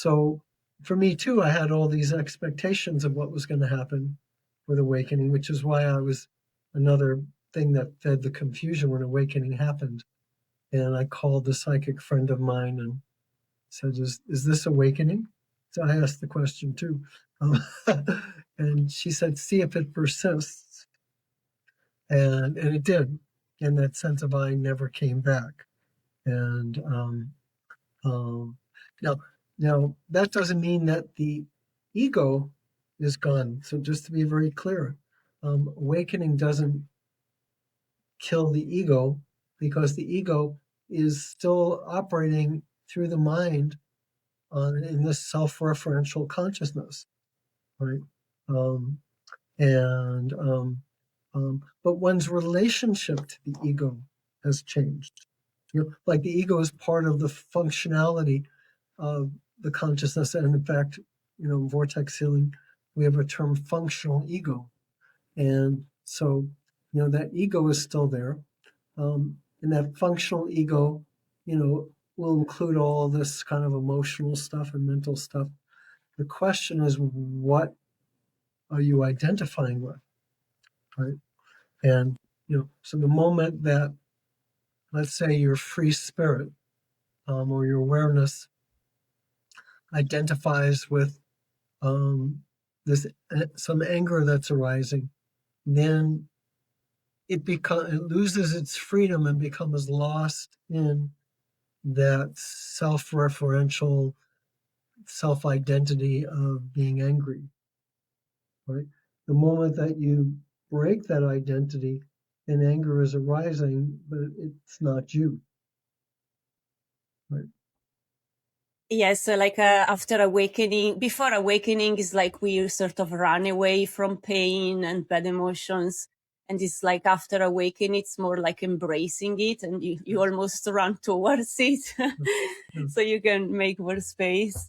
So for me too, I had all these expectations of what was going to happen with awakening, which is why I was another thing that fed the confusion when awakening happened. And I called a psychic friend of mine and said, is this awakening? So I asked the question too. And she said, see if it persists. And it did. And that sense of I never came back. And um, now, now that doesn't mean that the ego is gone. So just to be very clear, awakening doesn't kill the ego because the ego is still operating through the mind in this self-referential consciousness, right? Um, and but one's relationship to the ego has changed. Like the ego is part of the functionality of the consciousness, and in fact, vortex healing, we have a term functional ego, and so that ego is still there, and that functional ego, will include all this kind of emotional stuff and mental stuff. The question is, what are you identifying with, right? And so the moment that, let's say, your free spirit or your awareness identifies with this some anger that's arising, then it loses its freedom and becomes lost in that self-referential self-identity of being angry, right? The moment that you break that identity, then anger is arising, but it's not you, right? Yes, so like after awakening, before awakening is like we sort of run away from pain and bad emotions. And it's like after awakening, it's more like embracing it and you almost run towards it Yeah. so you can make more space.